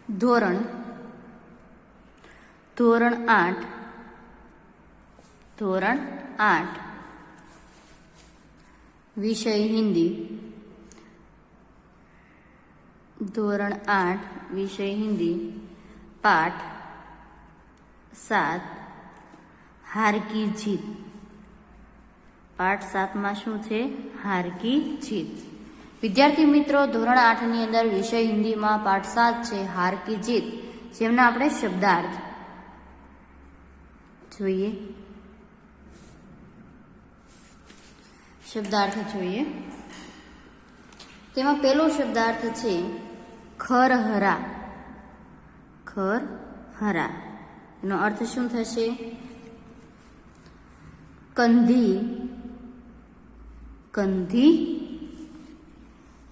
ધોરણ 8 વિષય હિન્દી ધોરણ 8 વિષય હિન્દી પાઠ 7 હાર કી જીત। પાઠ 7 માં શું છે? હાર કી જીત। વિદ્યાર્થી મિત્રો, ધોરણ 8 ની અંદર વિષય હિન્દીમાં પાઠ 7 છે હાર કી જીત, જેમના આપણે શબ્દાર્થ જોઈએ। શબ્દાર્થ જોઈએ, તેમાં પહેલો શબ્દાર્થ છે ખરહરા। ખરહરા એનો અર્થ શું થશે? कंधी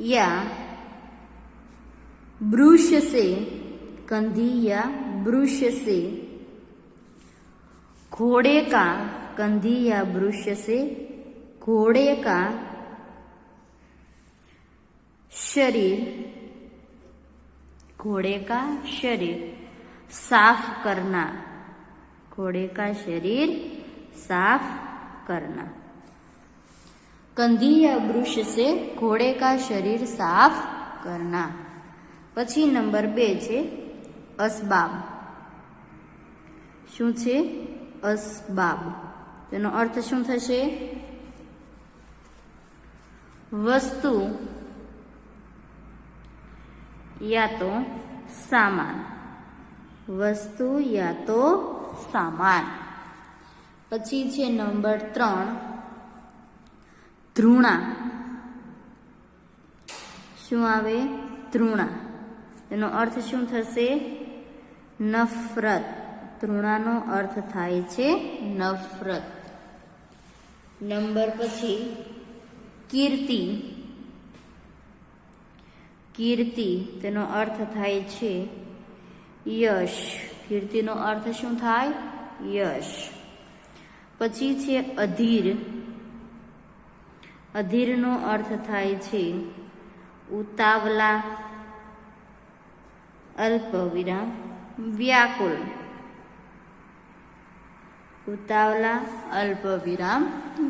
या ब्रुश से, कंधी या ब्रुश से। घोड़े का, कंधी या ब्रुश से घोड़े का शरीर, घोड़े का शरीर साफ करना, घोड़े का शरीर साफ करना। कंधी या ब्रुश से घोड़े का शरीर साफ करना। પછી નંબર 2 છે અસબાબ। શું છે? અસબાબ તેનો અર્થ શું થશે? વસ્તુ या तो सामान, वस्तु या तो सामान। પછી છે નંબર 3 ધૃણા। શું આવે? ધૃણા એનો અર્થ શું થશે? નફરત। ધૃણાનો અર્થ થાય છે નફરત। નંબર પછી કીર્તિ। કીર્તિ તેનો અર્થ થાય છે યશ। કીર્તિનો અર્થ શું થાય? યશ। પછી છે અધીર। અધીરનો અર્થ થાય છે ઉતાવલા, અલ્પ વિરામ વ્યાકુળ। ઉતાવલા, અલ્પ વિરામ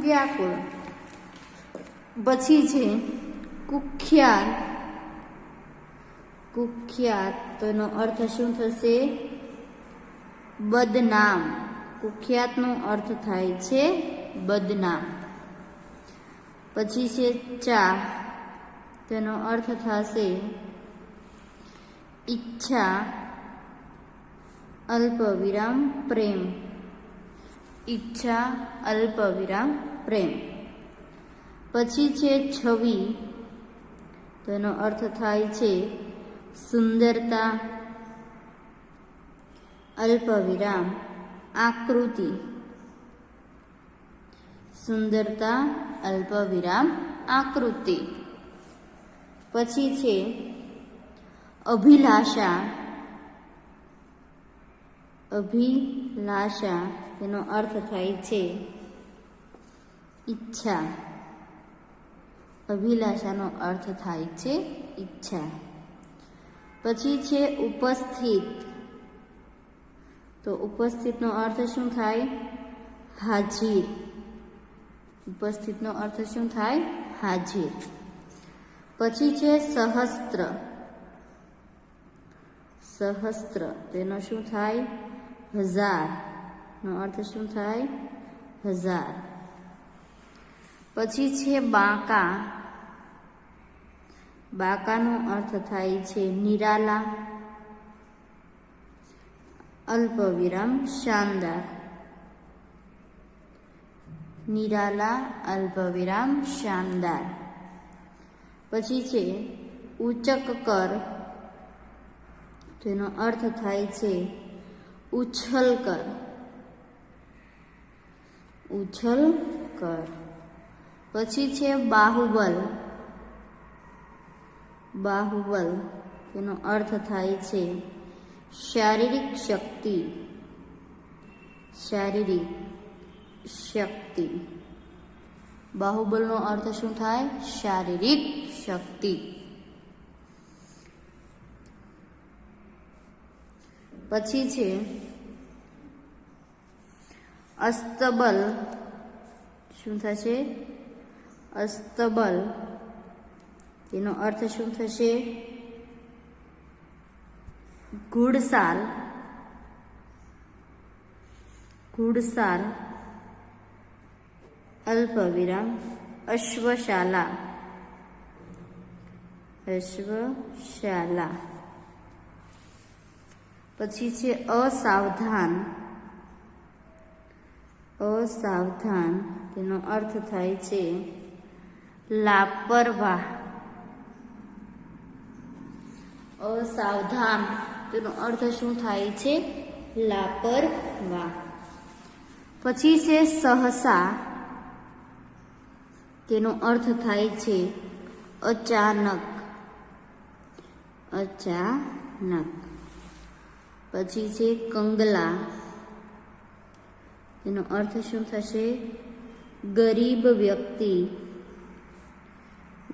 વ્યાકુળ। પછી છે કુખ્યાત। કુખ્યાત તો એનો અર્થ શું થશે? બદનામ। કુખ્યાતનો અર્થ થાય છે બદનામ। પછી છે ચાહ, તેનો અર્થ થશે ઈચ્છા, અલ્પ વિરામ પ્રેમ। ઈચ્છા, અલ્પ વિરામ પ્રેમ। પછી છે છવિ, તેનો અર્થ થાય છે સુંદરતા, અલ્પ વિરામ આકૃતિ। સુંદરતા, અલ્પ વિરામ આકૃતિ। પછી છે અભિલાષા। અભિલાષા તેનો અર્થ થાય છે ઈચ્છા। અભિલાષાનો અર્થ થાય છે ઈચ્છા। પછી છે ઉપસ્થિત। તો ઉપસ્થિતનો અર્થ શું થાય? હાજર। ઉપસ્થિતનો અર્થ શું થાય? હાજર। પછી છે સહસ્ત્ર। સહસ્ત્ર તેનો શું થાય? હજાર નો અર્થ શું થાય? હજાર। પછી છે બાંકા। બાંકાનો અર્થ થાય છે નિરાલા, અલ્પ વિરામ શાનદાર। નિરાલા, અલ્પ વિરામ શાનદાર। પછી છે ઉચક કર, તેનો અર્થ થાય છે ઉછલ કર, ઉછલ કર। પછી છે બાહુબલ। બાહુબલ તેનો અર્થ થાય છે શારીરિક શક્તિ, શારીરિક શક્તિ। બાહુબલનો અર્થ શું થાય? શારીરિક શક્તિ। પછી છે અસ્તબલ. શું થશે? અસ્તબલ. તેનો અર્થ શું થશે? ઘુડસાલ. ઘુડસાલ અલ્પવિરામ અશ્વશાલા. અશ્વશાલા. પછી છે અસાવધાન. અસાવધાન તેનો અર્થ થાય છે લાપરવાહ. અસાવધાન તેનો અર્થ શું થાય છે? લાપરવાહ. પછી છે સહસા. તેનો અર્થ થાય છે અચાનક. અચાનક. પછી છે કંગલા. તેનો અર્થ શું થશે? ગરીબ વ્યક્તિ.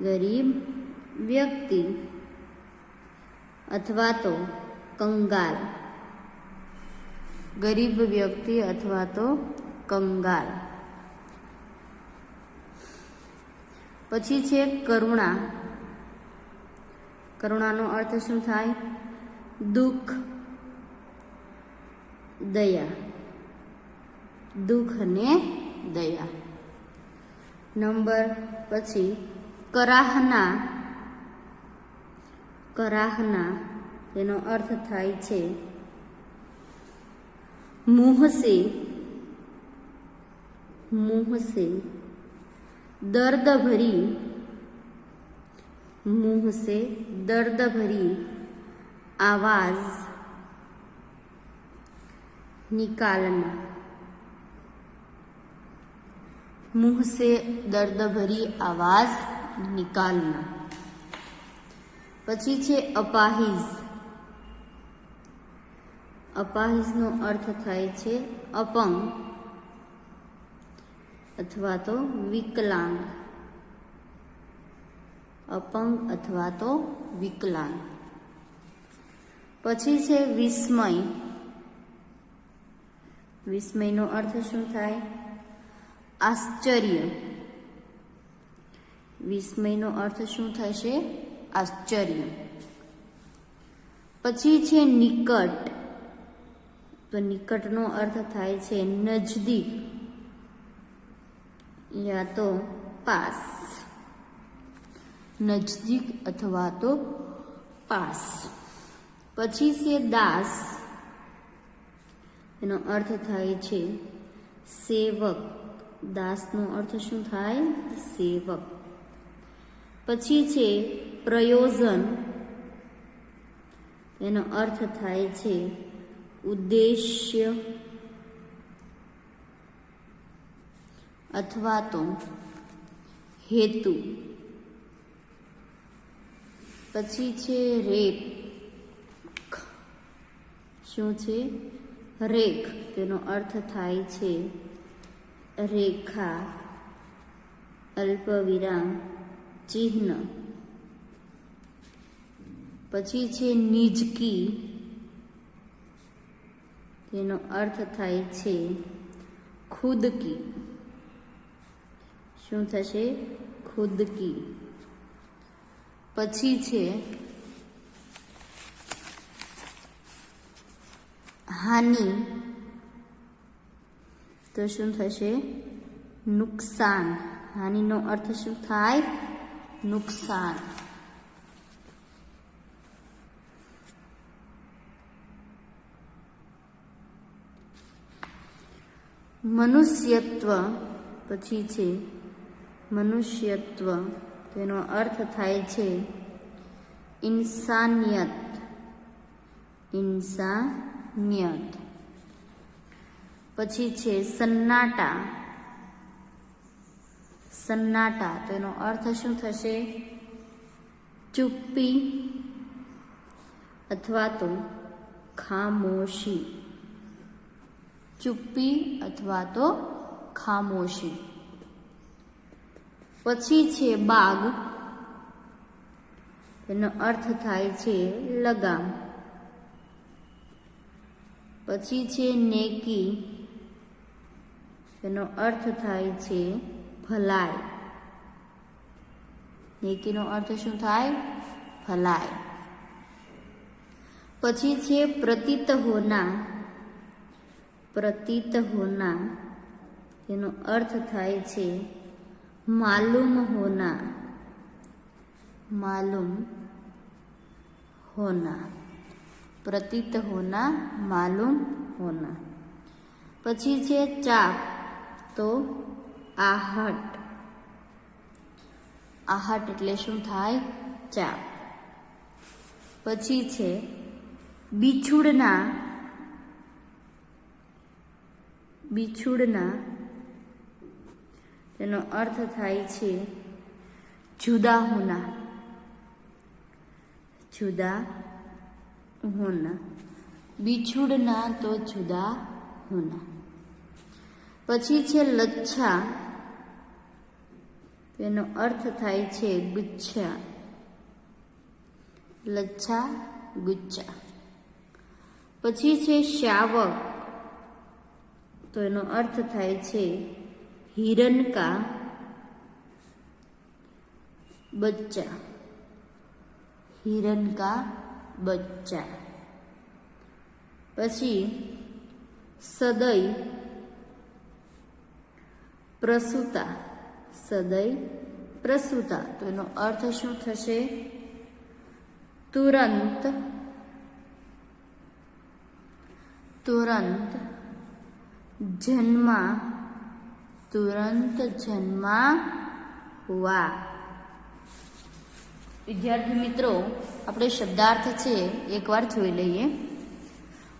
ગરીબ વ્યક્તિ અથવા તો કંગાલ. ગરીબ વ્યક્તિ અથવા તો કંગાલ. પછી છે કરુણા. કરુણાનો અર્થ શું થાય? દુઃખ, દયા. દુઃખ અને દયા. નંબર પછી કરાહના. કરાહના તેનો અર્થ થાય છે મુહસે. મુહસે દર્દ ભરી. मुंह से दर्द भरी आवाज निकालना. मुंह से दर्द भरी आवाज निकालना. પછી છે અપાહિજ. અપાહિજનો અર્થ થાય છે અપંગ અથવા તો વિકલાંગ. અપંગ અથવા તો વિકલાંગ. પછી છે વિસ્મય. વિસ્મયનો અર્થ શું થાય? આશ્ચર્ય. વિસ્મયનો અર્થ શું થશે? આશ્ચર્ય. પછી છે નિકટ. તો નિકટનો અર્થ થાય છે નજદીક યા તો પાસ. નજદીક અથવા તો પાસ. પછી છે દાસ. એનો અર્થ થાય છે સેવક. દાસનો અર્થ શું થાય? સેવક. પછી છે પ્રયોજન. એનો અર્થ થાય છે ઉદ્દેશ્ય અથવા તો હેતુ. પછી છે રેખ. શું છે? રેખ. તેનો અર્થ થાય છે રેખા અલ્પવિરામ ચિહ્ન. પછી છે નિજકી. તેનો અર્થ થાય છે ખુદકી. શું થશે? ખુદકી. પછી છે હાનિ. તો શું થશે? નુકસાન. હાનિનો અર્થ શું થાય? નુકસાન. મનુષ્યત્વ. પછી છે મનુષ્યત્વ. તેનો અર્થ થાય છે ઇન્સાનિયત. ઇન્સાનિયત. પછી છે સન્નાટા. સન્નાટા. તેનો અર્થ શું થશે? ચુપ્પી અથવા તો ખામોશી. ચુપ્પી અથવા તો ખામોશી. પછી છે બાગ. તેનો અર્થ થાય છે લગામ. પછી છે નેકી, એનો અર્થ થાય છે ભલાઈ. નેકીનો અર્થ શું થાય? ભલાઈ. પછી છે પ્રતીત હોના. પ્રતીત હોના એનો અર્થ થાય છે માલુમ હોના. માલુમ હોના. પ્રતીત હોના, માલુમ હોના. પછી છે ચાપ, તો આહટ. આહટ એટલે શું થાય? ચાપ. પછી છે બિછુડના. બિછુડના તેનો અર્થ થાય છે જુદા હોના. જુદા હોના. બિછુડના તો જુદા હોના. પછી છે લચ્છા, તેનો અર્થ થાય છે ગુચ્છા. લચ્છા, ગુચ્છા. પછી છે શાવક, તો એનો અર્થ થાય છે હિરણ કા બચ્ચા. હિરણ કા બચ્ચા. પછી સદય પ્રસૂતા. સદય પ્રસૂતા, તો એનો અર્થ શું થશે? તુરંત. તુરંત જન્મા. તુરંત જન્મા હુઆ. વિદ્યાર્થી મિત્રો, આપણે શબ્દાર્થ છે એકવાર જોઈ લઈએ.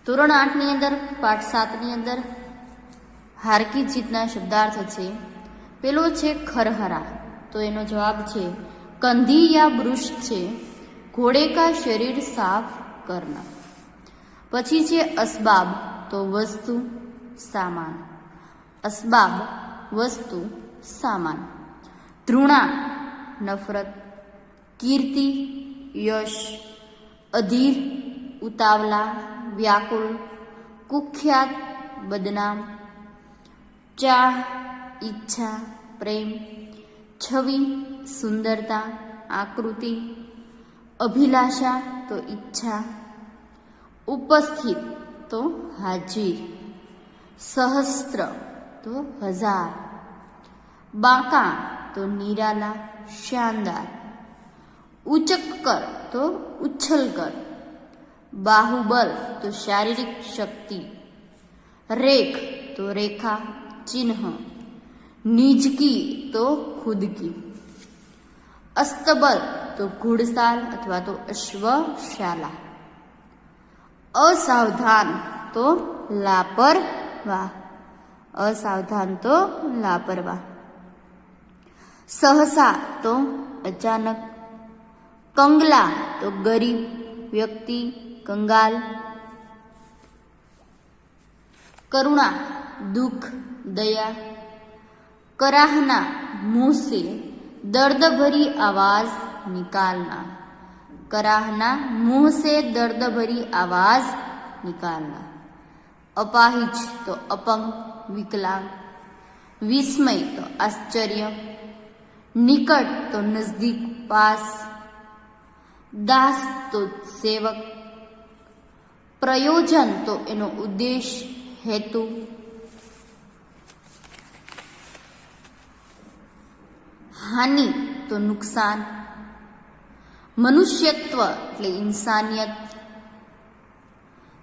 ધોરણ 8 ની અંદર પાઠ 7 ની અંદર હાર કી જીતના શબ્દાર્થ છે. પેલો છે ખરહરા, તો એનો જવાબ છે કંધી યા બ્રુશ છે ઘોડે કા શરીર સાફ કરના. પછી છે અસબાબ, તો વસ્તુ, સામાન. અસબાબ વસ્તુ, સામાન. ધૃણા નફરત. કીર્તિ યશ. અધીર ઉતાવલા, વ્યાકુળ. કુખ્યાત બદનામ. ચાહ ઈચ્છા, પ્રેમ. છવી સુંદરતા, આકૃતિ. અભિલાષા તો ઈચ્છા. ઉપસ્થિત તો હાજર. સહસ્ત્ર તો હજાર. બાંકા તો નિરાલા, શાનદાર. ઉચક્કર તો ઉચ્છલ કર. બાહુબલ તો શારીરિક શક્તિ. રેખ તો રેખા, ચિહ્ન. નિજકી તો ખુદ કી. અસ્તબલ તો ઘુડસાલ અથવા તો અશ્વશાલા. અસાવધાન તો લાપરવાહ. અસાવધાન તો લાપરવાહ. સહસા તો અચાનક. કંગલા તો ગરીબ વ્યક્તિ, કંગાલ. કરુણા દુઃખ, દયા. कराहना मुंह से दर्द भरी आवाज निकालना. कराहना मुंह से दर्द भरी आवाज निकालना. अपाहिज तो अपंग, विकलांग. विस्मय तो आश्चर्य. निकट तो नजदीक, पास. दास तो सेवक. प्रयोजन तो एनो उद्देश्य, हेतु. हानि तो नुकसान. मनुष्यत्व એટલે इंसानियत.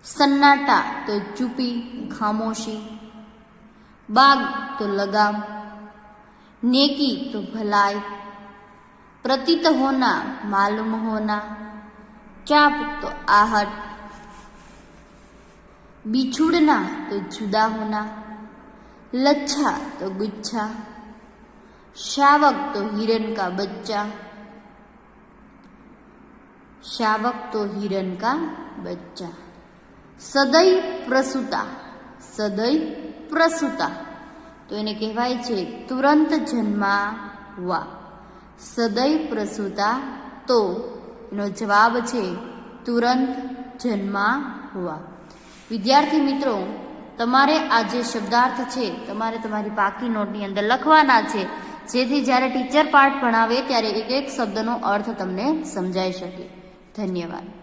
सन्नाटा तो चुप्पी, खामोशी. बाग तो लगाम. नेकी तो भलाई. प्रतीत होना, मालूम होना. चाप तो आहट. बिछुड़ना तो जुदा होना. लच्छा तो गुच्छा. शावक तो हिरण का बच्चा. शावक तो हिरण का बच्चा. सदैव प्रसूता. सदैव प्रसूता तो એને કહેવાય છે તુરંત જન્માવા. સદૈવ પ્રસૂતા તો એનો જવાબ છે તુરંત જન્માવા. વિદ્યાર્થી મિત્રો, તમારે આ જે શબ્દાર્થ છે તમારે તમારી પાકી નોટની અંદર લખવાના છે, જેથી જ્યારે ટીચર પાઠ ભણાવે ત્યારે એક એક શબ્દનો અર્થ તમને સમજાઈ શકે. ધન્યવાદ.